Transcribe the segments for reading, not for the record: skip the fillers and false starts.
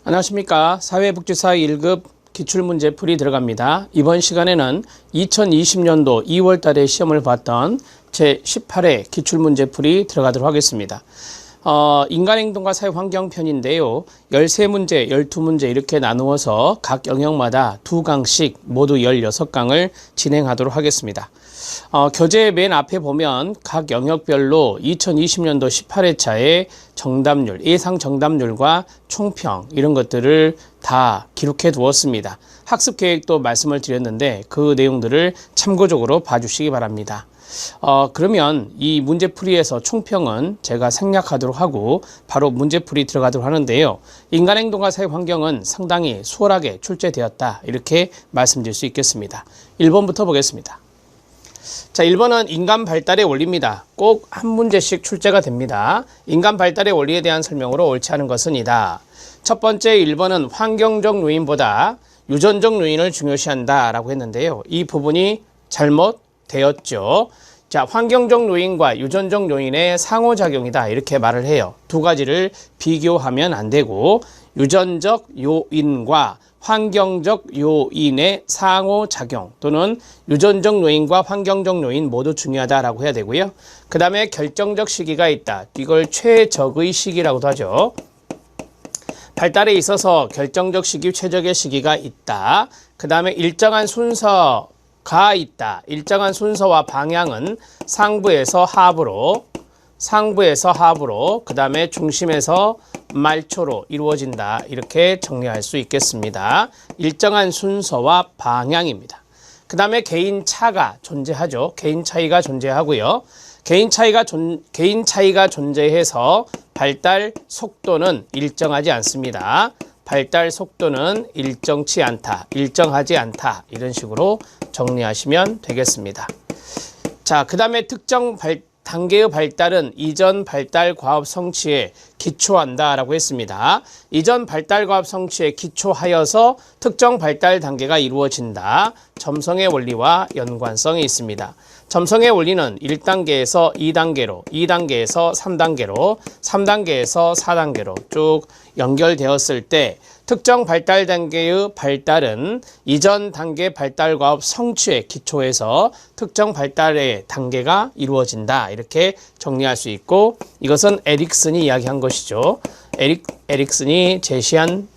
안녕하십니까. 사회복지사 1급 기출문제풀이 들어갑니다. 이번 시간에는 2020년도 2월 달에 시험을 봤던 제18회 기출문제풀이 들어가도록 하겠습니다. 인간행동과 사회환경편인데요. 13문제, 12문제 이렇게 나누어서 각 영역마다 2강씩 모두 16강을 진행하도록 하겠습니다. 교재 맨 앞에 보면 각 영역별로 2020년도 18회차의 정답률, 예상 정답률과 총평 이런 것들을 다 기록해 두었습니다. 학습 계획도 말씀을 드렸는데 그 내용들을 참고적으로 봐주시기 바랍니다. 그러면 이 문제풀이에서 총평은 제가 생략하도록 하고 바로 문제풀이 들어가도록 하는데요. 인간행동과 사회환경은 상당히 수월하게 출제되었다 이렇게 말씀드릴 수 있겠습니다. 1번부터 보겠습니다. 자, 1번은 인간 발달의 원리입니다. 꼭 한 문제씩 출제가 됩니다. 인간 발달의 원리에 대한 설명으로 옳지 않은 것은 이다. 첫 번째 1번은 환경적 요인보다 유전적 요인을 중요시한다 라고 했는데요. 이 부분이 잘못되었죠. 자, 환경적 요인과 유전적 요인의 상호작용이다 이렇게 말을 해요. 두 가지를 비교하면 안 되고 유전적 요인과 환경적 요인의 상호작용 또는 유전적 요인과 환경적 요인 모두 중요하다라고 해야 되고요. 그 다음에 결정적 시기가 있다. 이걸 최적의 시기라고도 하죠. 발달에 있어서 결정적 시기, 최적의 시기가 있다. 그 다음에 일정한 순서가 있다. 일정한 순서와 방향은 상부에서 하부로 그 다음에 중심에서 말초로 이루어진다. 이렇게 정리할 수 있겠습니다. 일정한 순서와 방향입니다. 그 다음에 개인 차가 존재하죠. 개인 차이가 존재하고요. 개인 차이가 존재해서 발달 속도는 일정하지 않습니다. 발달 속도는 일정하지 않다. 이런 식으로 정리하시면 되겠습니다. 자, 그 다음에 특정 단계의 발달은 이전 발달 과업 성취에 기초한다 라고 했습니다. 이전 발달 과업 성취에 기초하여서 특정 발달 단계가 이루어진다. 점성의 원리와 연관성이 있습니다. 점성의 원리는 1단계에서 2단계로, 2단계에서 3단계로, 3단계에서 4단계로 쭉 연결되었을 때 특정 발달 단계의 발달은 이전 단계 발달 과업 성취에 기초해서 특정 발달의 단계가 이루어진다. 이렇게 정리할 수 있고 이것은 에릭슨이 이야기한 것이죠. 에릭슨이 제시한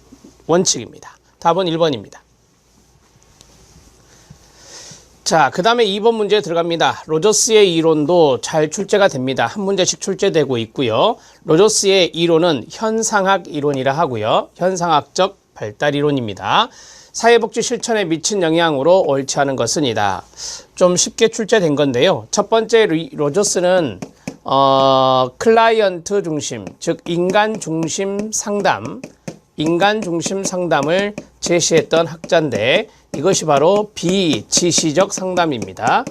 원칙입니다. 답은 1번입니다. 자, 그 다음에 2번 문제 들어갑니다. 로저스의 이론도 잘 출제가 됩니다. 한 문제씩 출제되고 있고요. 로저스의 이론은 현상학 이론이라 하고요. 현상학적 발달 이론입니다. 사회복지 실천에 미친 영향으로 옳지 않은 것은 이다. 좀 쉽게 출제된 건데요. 첫 번째 로저스는 클라이언트 중심, 즉 인간 중심 상담을 제시했던 학자인데 이것이 바로 비지시적 상담입니다.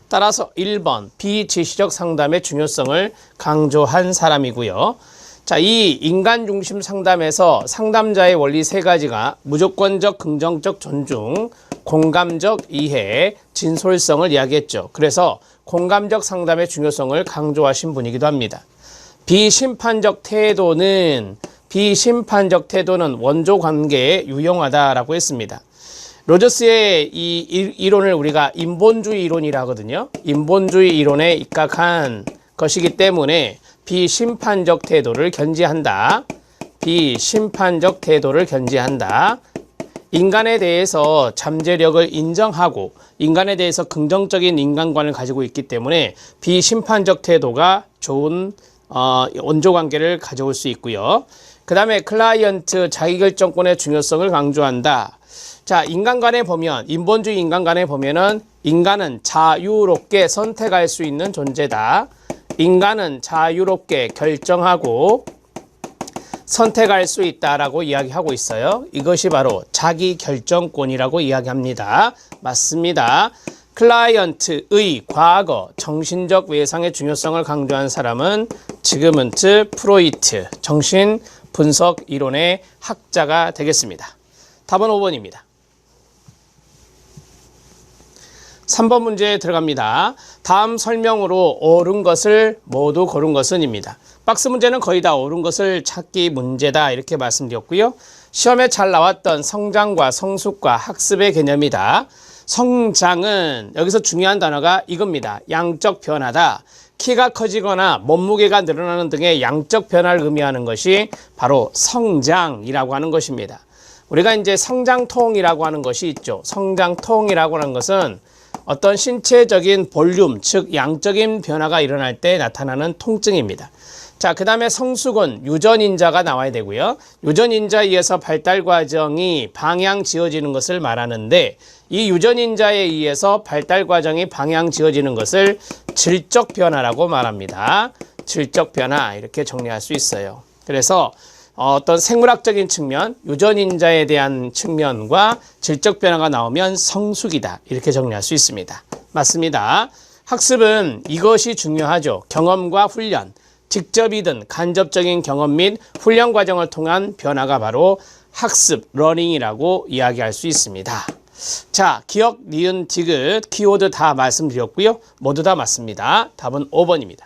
따라서 1번 비지시적 상담의 중요성을 강조한 사람이고요. 자, 이 인간 중심 상담에서 상담자의 원리 3가지가 무조건적 긍정적 존중, 공감적 이해, 진솔성을 이야기했죠. 그래서 공감적 상담의 중요성을 강조하신 분이기도 합니다. 비심판적 태도는 원조 관계에 유용하다라고 했습니다. 로저스의 이 이론을 우리가 인본주의 이론이라 하거든요. 인본주의 이론에 입각한 것이기 때문에 비심판적 태도를 견지한다. 인간에 대해서 잠재력을 인정하고 인간에 대해서 긍정적인 인간관을 가지고 있기 때문에 비심판적 태도가 좋은 원조관계를 가져올 수 있고요. 그 다음에 클라이언트 자기결정권의 중요성을 강조한다. 자, 인본주의 인간관에 보면은 인간은 자유롭게 선택할 수 있는 존재다. 인간은 자유롭게 결정하고 선택할 수 있다라고 이야기하고 있어요. 이것이 바로 자기결정권이라고 이야기합니다. 맞습니다. 클라이언트의 과거 정신적 외상의 중요성을 강조한 사람은 지그문트 프로이트 정신분석 이론의 학자가 되겠습니다. 답은 5번입니다. 3번 문제 들어갑니다. 다음 설명으로 옳은 것을 모두 고른 것은입니다. 박스 문제는 거의 다 옳은 것을 찾기 문제다 이렇게 말씀드렸고요. 시험에 잘 나왔던 성장과 성숙과 학습의 개념이다. 성장은 여기서 중요한 단어가 이겁니다. 양적 변화다. 키가 커지거나 몸무게가 늘어나는 등의 양적 변화를 의미하는 것이 바로 성장이라고 하는 것입니다. 우리가 이제 성장통이라고 하는 것이 있죠. 성장통이라고 하는 것은 어떤 신체적인 볼륨, 즉 양적인 변화가 일어날 때 나타나는 통증입니다. 자, 그 다음에 성숙은 유전인자가 나와야 되고요. 유전인자에 의해서 발달 과정이 방향 지어지는 것을 말하는데 이 유전인자에 의해서 발달 과정이 방향 지어지는 것을 질적 변화라고 말합니다. 질적 변화 이렇게 정리할 수 있어요. 그래서 어떤 생물학적인 측면, 유전인자에 대한 측면과 질적 변화가 나오면 성숙이다 이렇게 정리할 수 있습니다. 맞습니다. 학습은 이것이 중요하죠. 경험과 훈련, 직접이든 간접적인 경험 및 훈련 과정을 통한 변화가 바로 학습, 러닝이라고 이야기할 수 있습니다. 자, 기억, 니은, 디귿, 키워드 다 말씀드렸고요. 모두 다 맞습니다. 답은 5번입니다.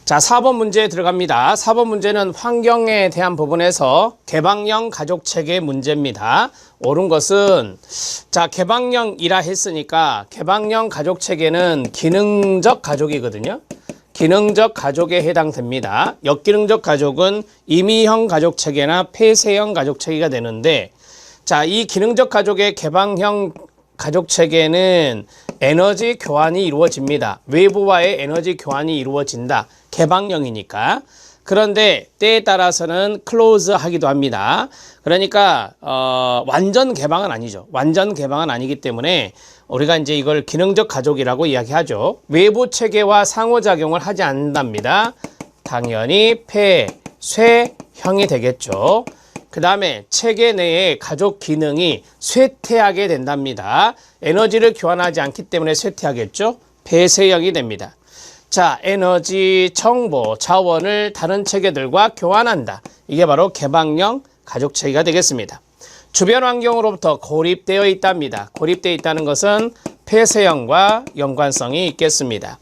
자, 4번 문제 들어갑니다. 4번 문제는 환경에 대한 부분에서 개방형 가족체계 문제입니다. 옳은 것은 자, 개방형이라 했으니까 개방형 가족체계는 기능적 가족이거든요. 기능적 가족에 해당됩니다. 역기능적 가족은 임의형 가족체계나 폐쇄형 가족체계가 되는데 자, 이 기능적 가족의 개방형 가족체계는 에너지 교환이 이루어집니다. 외부와의 에너지 교환이 이루어진다. 개방형이니까. 그런데 때에 따라서는 클로즈 하기도 합니다. 그러니까 완전 개방은 아니죠. 완전 개방은 아니기 때문에 우리가 이제 이걸 기능적 가족이라고 이야기하죠. 외부 체계와 상호작용을 하지 않는답니다. 당연히 폐쇄형이 되겠죠. 그 다음에 체계 내의 가족 기능이 쇠퇴하게 된답니다. 에너지를 교환하지 않기 때문에 쇠퇴하겠죠. 폐쇄형이 됩니다. 자, 에너지, 정보, 자원을 다른 체계들과 교환한다. 이게 바로 개방형 가족체계가 되겠습니다. 주변 환경으로부터 고립되어 있답니다. 고립되어 있다는 것은 폐쇄형과 연관성이 있겠습니다.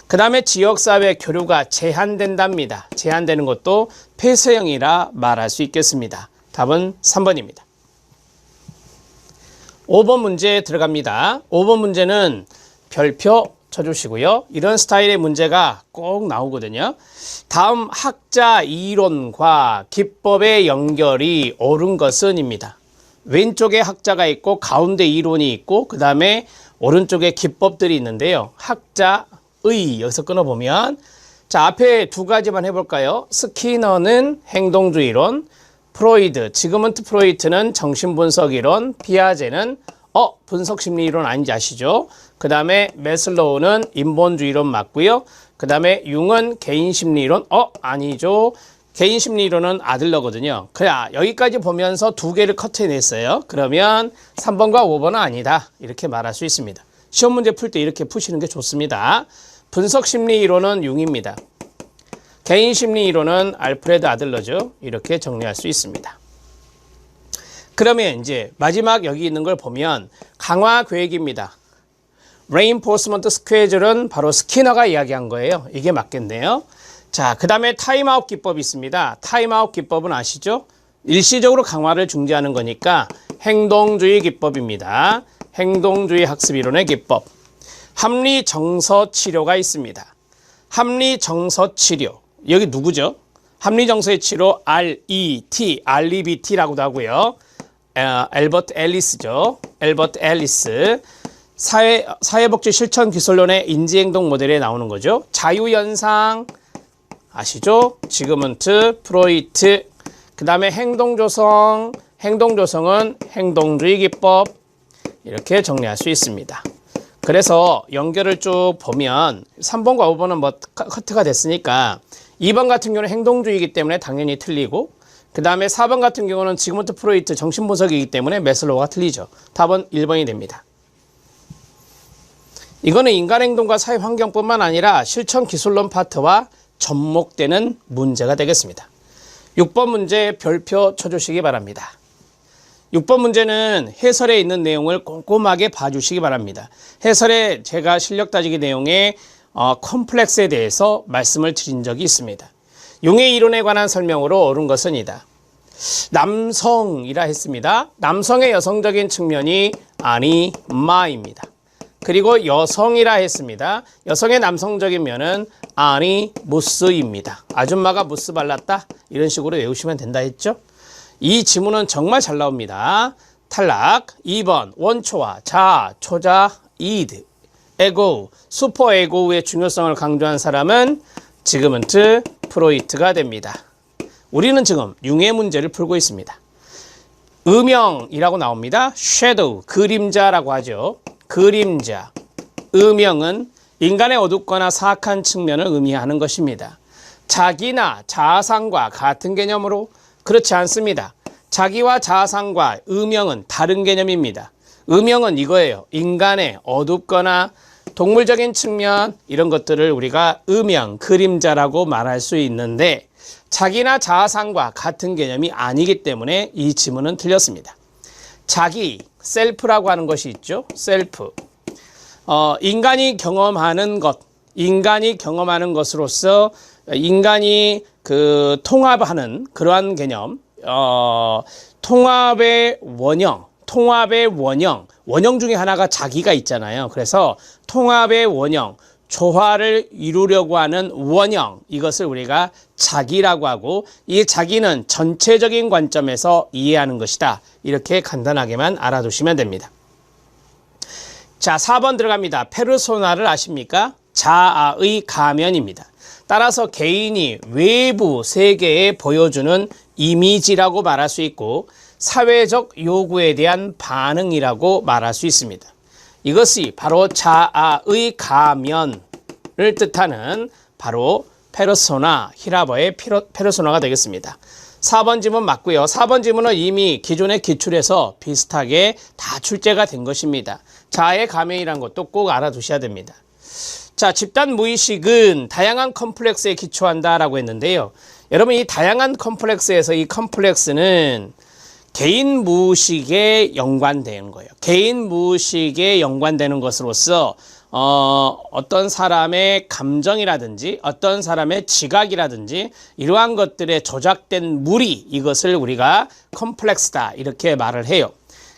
그 다음에 지역사회 교류가 제한된답니다. 제한되는 것도 폐쇄형이라 말할 수 있겠습니다. 답은 3번입니다. 5번 문제 들어갑니다. 5번 문제는 별표 쳐주시고요. 이런 스타일의 문제가 꼭 나오거든요. 다음 학자 이론과 기법의 연결이 옳은 것은입니다. 왼쪽에 학자가 있고 가운데 이론이 있고 그 다음에 오른쪽에 기법들이 있는데요. 학자의 여기서 끊어보면 자, 앞에 두 가지만 해볼까요? 스키너는 행동주의론, 프로이드, 지그문트 프로이트는 정신분석이론, 피아제는 분석심리이론 아닌지 아시죠? 그 다음에 매슬로우는 인본주의론 맞고요. 그 다음에 융은 개인심리이론, 아니죠. 개인심리이론은 아들러거든요. 그래, 여기까지 보면서 두 개를 커트해냈어요. 그러면 3번과 5번은 아니다. 이렇게 말할 수 있습니다. 시험 문제 풀 때 이렇게 푸시는 게 좋습니다. 분석심리이론은 융입니다. 개인심리이론은 알프레드 아들러죠. 이렇게 정리할 수 있습니다. 그러면 이제 마지막 여기 있는 걸 보면 강화 계획입니다. reinforcement schedule은 바로 스키너가 이야기한 거예요. 이게 맞겠네요. 자, 그 다음에 타임아웃 기법이 있습니다. 타임아웃 기법은 아시죠? 일시적으로 강화를 중지하는 거니까 행동주의 기법입니다. 행동주의 학습이론의 기법. 합리정서치료가 있습니다. 합리정서치료. 여기 누구죠? 합리정서의 치료 RET, REBT라고도 하고요. 엘버트 앨리스죠. 엘버트 앨리스. 사회복지 실천 기술론의 인지행동 모델에 나오는 거죠. 자유현상 아시죠? 지그문트 프로이트. 그 다음에 행동조성. 행동조성은 행동주의 기법. 이렇게 정리할 수 있습니다. 그래서 연결을 쭉 보면 3번과 5번은 뭐 커트가 됐으니까 2번 같은 경우는 행동주의이기 때문에 당연히 틀리고 그 다음에 4번 같은 경우는 지그문트 프로이트 정신분석이기 때문에 매슬로우가 틀리죠. 답은 1번이 됩니다. 이거는 인간행동과 사회환경뿐만 아니라 실천기술론 파트와 접목되는 문제가 되겠습니다. 6번 문제 별표 쳐주시기 바랍니다. 6번 문제는 해설에 있는 내용을 꼼꼼하게 봐주시기 바랍니다. 해설에 제가 실력 따지기 내용의 컴플렉스에 대해서 말씀을 드린 적이 있습니다. 용의 이론에 관한 설명으로 옳은 것은 이다. 남성이라 했습니다. 남성의 여성적인 측면이 아니마입니다. 그리고 여성이라 했습니다. 여성의 남성적인 면은 아니무스입니다. 아줌마가 무스 발랐다? 이런 식으로 외우시면 된다 했죠? 이 지문은 정말 잘 나옵니다. 탈락. 2번 원초와 자, 초자, 이드, 에고, 슈퍼 에고의 중요성을 강조한 사람은 지그문트 프로이트가 됩니다. 우리는 지금 융의 문제를 풀고 있습니다. 음영이라고 나옵니다. shadow, 그림자라고 하죠. 그림자. 음영은 인간의 어둡거나 사악한 측면을 의미하는 것입니다. 자기나 자아상과 같은 개념으로 그렇지 않습니다. 자기와 자아상과 음영은 다른 개념입니다. 음영은 이거예요. 인간의 어둡거나 동물적인 측면 이런 것들을 우리가 음영, 그림자라고 말할 수 있는데 자기나 자아상과 같은 개념이 아니기 때문에 이 지문은 틀렸습니다. 자기, 셀프라고 하는 것이 있죠. 셀프. 인간이 경험하는 것, 인간이 경험하는 것으로서 인간이 통합하는 그러한 개념, 통합의 원형, 원형 중에 하나가 자기가 있잖아요. 그래서 통합의 원형, 조화를 이루려고 하는 원형, 이것을 우리가 자기라고 하고 이 자기는 전체적인 관점에서 이해하는 것이다. 이렇게 간단하게만 알아두시면 됩니다. 자, 4번 들어갑니다. 페르소나를 아십니까? 자아의 가면입니다. 따라서 개인이 외부 세계에 보여주는 이미지라고 말할 수 있고 사회적 요구에 대한 반응이라고 말할 수 있습니다. 이것이 바로 자아의 가면을 뜻하는 바로 페르소나, 히라버의 페르소나가 되겠습니다. 4번 지문 맞고요. 4번 지문은 이미 기존의 기출에서 비슷하게 다 출제가 된 것입니다. 자아의 가면이라는 것도 꼭 알아두셔야 됩니다. 자, 집단 무의식은 다양한 컴플렉스에 기초한다라고 했는데요. 여러분 이 다양한 컴플렉스에서 이 컴플렉스는 개인 무의식에 연관되는 거예요. 개인 무의식에 연관되는 것으로서 어떤 사람의 감정이라든지 어떤 사람의 지각이라든지 이러한 것들에 조작된 무리, 이것을 우리가 컴플렉스다 이렇게 말을 해요.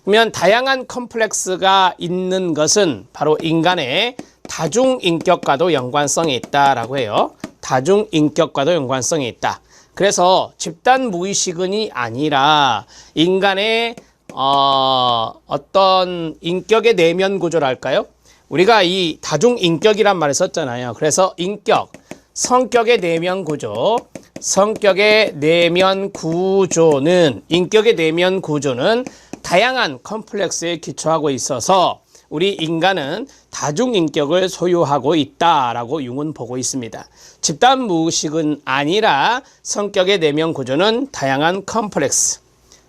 그러면 다양한 컴플렉스가 있는 것은 바로 인간의 다중인격과도 연관성이 있다라고 해요. 다중인격과도 연관성이 있다. 그래서 집단 무의식은이 아니라 인간의 어떤 인격의 내면 구조랄까요? 우리가 이 다중인격이란 말을 썼잖아요. 그래서 인격, 성격의 내면 구조, 성격의 내면 구조는, 인격의 내면 구조는 다양한 컴플렉스에 기초하고 있어서 우리 인간은 다중인격을 소유하고 있다라고 융은 보고 있습니다. 집단 무의식은 아니라 성격의 내면 구조는 다양한 컴플렉스.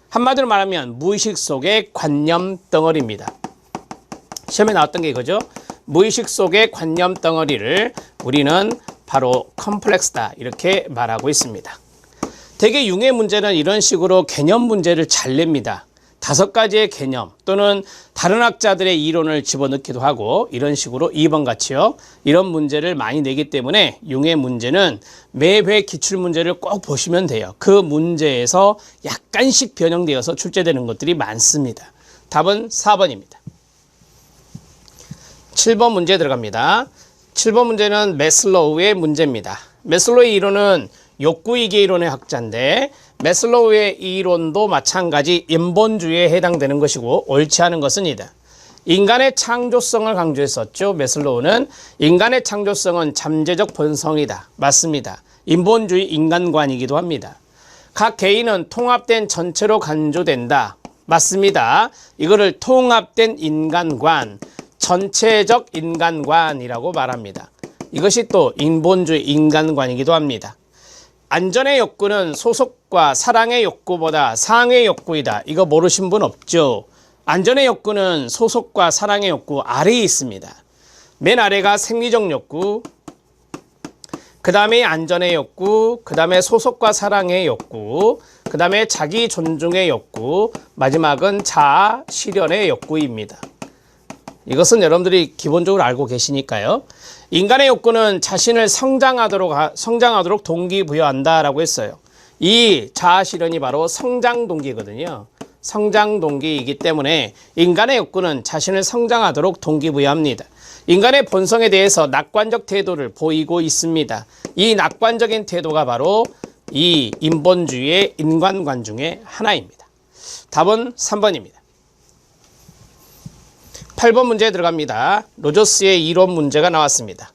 한마디로 말하면 무의식 속의 관념 덩어리입니다. 시험에 나왔던 게 이거죠. 무의식 속의 관념 덩어리를 우리는 바로 컴플렉스다 이렇게 말하고 있습니다. 대개 융의 문제는 이런 식으로 개념 문제를 잘 냅니다. 5가지의 개념 또는 다른 학자들의 이론을 집어넣기도 하고 이런 식으로 2번 같이요. 이런 문제를 많이 내기 때문에 융의 문제는 매회 기출문제를 꼭 보시면 돼요. 그 문제에서 약간씩 변형되어서 출제되는 것들이 많습니다. 답은 4번입니다. 7번 문제 들어갑니다. 7번 문제는 매슬로우의 문제입니다. 매슬로우의 이론은 욕구이기 이론의 학자인데 매슬로우의 이론도 마찬가지 인본주의에 해당되는 것이고 옳지 않은 것은 이다. 인간의 창조성을 강조했었죠. 매슬로우는 인간의 창조성은 잠재적 본성이다. 맞습니다. 인본주의 인간관이기도 합니다. 각 개인은 통합된 전체로 간주된다. 맞습니다. 이거를 통합된 인간관, 전체적 인간관이라고 말합니다. 이것이 또 인본주의 인간관이기도 합니다. 안전의 욕구는 소속과 사랑의 욕구보다 상의 욕구이다. 이거 모르신 분 없죠? 안전의 욕구는 소속과 사랑의 욕구 아래에 있습니다. 맨 아래가 생리적 욕구, 그 다음에 안전의 욕구, 그 다음에 소속과 사랑의 욕구, 그 그 다음에 자기 존중의 욕구, 마지막은 자아 실현의 욕구입니다. 이것은 여러분들이 기본적으로 알고 계시니까요. 인간의 욕구는 자신을 성장하도록 동기부여한다라고 했어요. 이 자아 실현이 바로 성장 동기거든요. 성장 동기이기 때문에 인간의 욕구는 자신을 성장하도록 동기부여합니다. 인간의 본성에 대해서 낙관적 태도를 보이고 있습니다. 이 낙관적인 태도가 바로 이 인본주의의 인간관 중에 하나입니다. 답은 3번입니다. 8번 문제에 들어갑니다. 로저스의 이론 문제가 나왔습니다.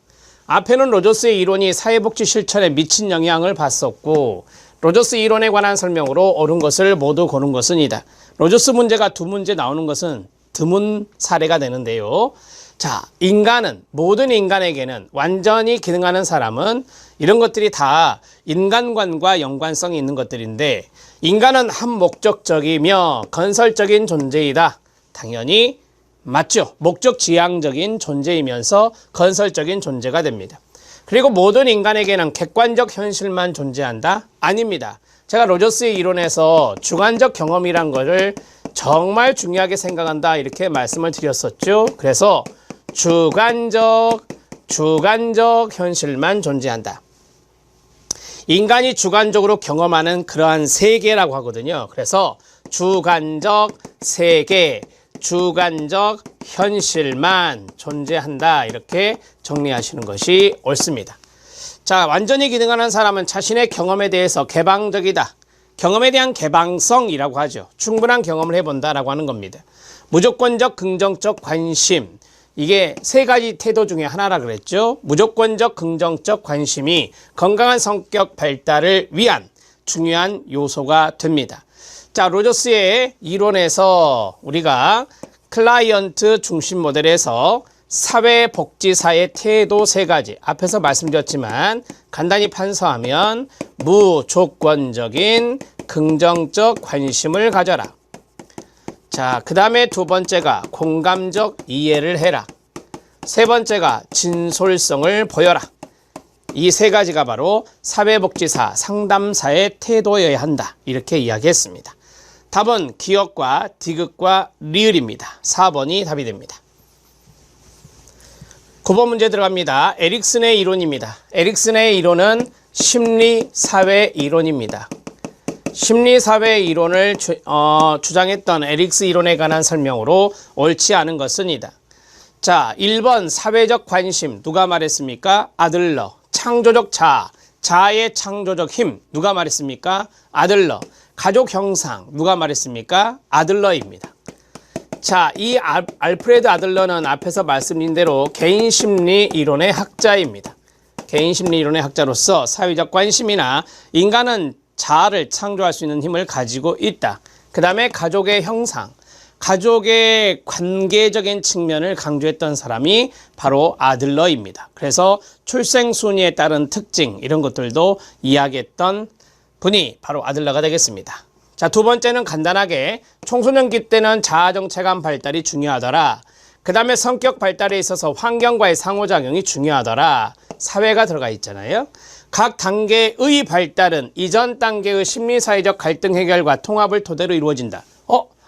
앞에는 로저스의 이론이 사회복지 실천에 미친 영향을 봤었고, 로저스 이론에 관한 설명으로 옳은 것을 모두 고른 것은이다. 로저스 문제가 두 문제 나오는 것은 드문 사례가 되는데요. 자, 모든 인간에게는 완전히 기능하는 사람은 이런 것들이 다 인간관과 연관성이 있는 것들인데, 인간은 한 목적적이며 건설적인 존재이다. 당연히 맞죠. 목적지향적인 존재이면서 건설적인 존재가 됩니다. 그리고 모든 인간에게는 객관적 현실만 존재한다? 아닙니다. 제가 로저스의 이론에서 주관적 경험이란 것을 정말 중요하게 생각한다 이렇게 말씀을 드렸었죠. 그래서 주관적 현실만 존재한다. 인간이 주관적으로 경험하는 그러한 세계라고 하거든요. 그래서 주관적 세계, 주관적 현실만 존재한다 이렇게 정리하시는 것이 옳습니다. 자, 완전히 기능하는 사람은 자신의 경험에 대해서 개방적이다. 경험에 대한 개방성이라고 하죠. 충분한 경험을 해본다라고 하는 겁니다. 무조건적 긍정적 관심, 이게 세 가지 태도 중에 하나라 그랬죠. 무조건적 긍정적 관심이 건강한 성격 발달을 위한 중요한 요소가 됩니다. 자, 로저스의 이론에서 우리가 클라이언트 중심 모델에서 사회복지사의 태도 세 가지, 앞에서 말씀드렸지만 간단히 판서하면 무조건적인 긍정적 관심을 가져라. 자, 그 다음에 두 번째가 공감적 이해를 해라. 세 번째가 진솔성을 보여라. 이 세 가지가 바로 사회복지사, 상담사의 태도여야 한다 이렇게 이야기했습니다. 답은 기역과 디귿과 리을입니다. 4번이 답이 됩니다. 9번 문제 들어갑니다. 에릭슨의 이론입니다. 에릭슨의 이론은 심리사회 이론입니다. 심리사회 이론을 주장했던 에릭스 이론에 관한 설명으로 옳지 않은 것은이다. 자, 1번 사회적 관심 누가 말했습니까? 아들러. 창조적 자아의 창조적 힘 누가 말했습니까? 아들러. 가족 형상 누가 말했습니까? 아들러입니다. 자, 이 알프레드 아들러는 앞에서 말씀드린 대로 개인심리 이론의 학자입니다. 개인심리 이론의 학자로서 사회적 관심이나 인간은 자아를 창조할 수 있는 힘을 가지고 있다. 그 다음에 가족의 형상, 가족의 관계적인 측면을 강조했던 사람이 바로 아들러입니다. 그래서 출생순위에 따른 특징 이런 것들도 이야기했던 분이 바로 아들러가 되겠습니다. 자, 두 번째는 간단하게 청소년기 때는 자아정체감 발달이 중요하더라. 그 다음에 성격 발달에 있어서 환경과의 상호작용이 중요하더라. 사회가 들어가 있잖아요. 각 단계의 발달은 이전 단계의 심리사회적 갈등 해결과 통합을 토대로 이루어진다.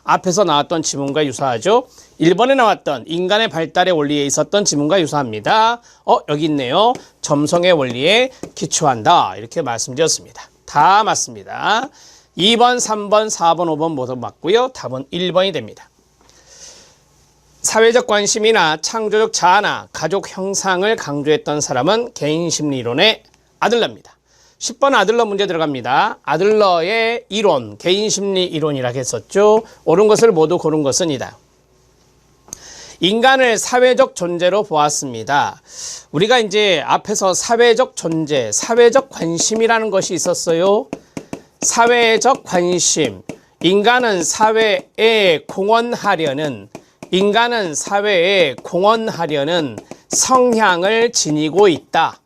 앞에서 나왔던 지문과 유사하죠. 1번에 나왔던 인간의 발달의 원리에 있었던 지문과 유사합니다. 여기 있네요. 점성의 원리에 기초한다. 이렇게 말씀드렸습니다. 다 맞습니다. 2번, 3번, 4번, 5번 모두 맞고요. 답은 1번이 됩니다. 사회적 관심이나 창조적 자아나 가족 형상을 강조했던 사람은 개인심리이론의 아들러입니다. 10번 아들러 문제 들어갑니다. 아들러의 이론, 개인심리 이론이라고 했었죠. 옳은 것을 모두 고른 것은이다. 인간을 사회적 존재로 보았습니다. 우리가 이제 앞에서 사회적 존재, 사회적 관심이라는 것이 있었어요. 사회적 관심, 인간은 사회에 공헌하려는 성향을 지니고 있다.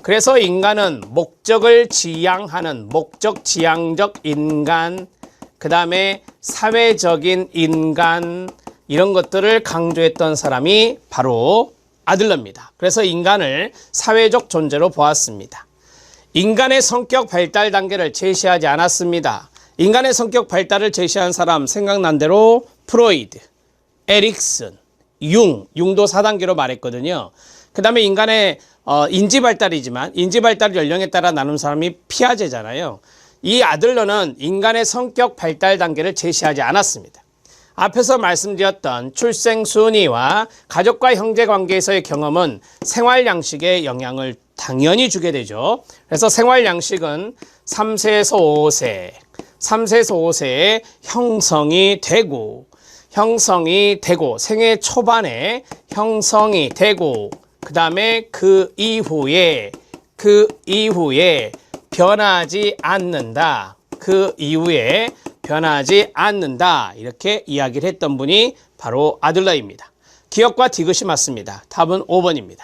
그래서 인간은 목적을 지향하는 목적지향적 인간, 그 다음에 사회적인 인간, 이런 것들을 강조했던 사람이 바로 아들러입니다. 그래서 인간을 사회적 존재로 보았습니다. 인간의 성격 발달 단계를 제시하지 않았습니다. 인간의 성격 발달을 제시한 사람 생각난 대로 프로이드, 에릭슨, 융도 4단계로 말했거든요. 그 다음에 인간의 인지 발달이지만 인지 발달 연령에 따라 나눈 사람이 피아제잖아요. 이 아들러는 인간의 성격 발달 단계를 제시하지 않았습니다. 앞에서 말씀드렸던 출생 순위와 가족과 형제 관계에서의 경험은 생활 양식에 영향을 당연히 주게 되죠. 그래서 생활 양식은 3세에서 5세에 형성이 되고 생애 초반에 형성이 되고 그 다음에 그 이후에 변하지 않는다. 이렇게 이야기를 했던 분이 바로 아들러입니다. 기억과 디귿이 맞습니다. 답은 5번입니다.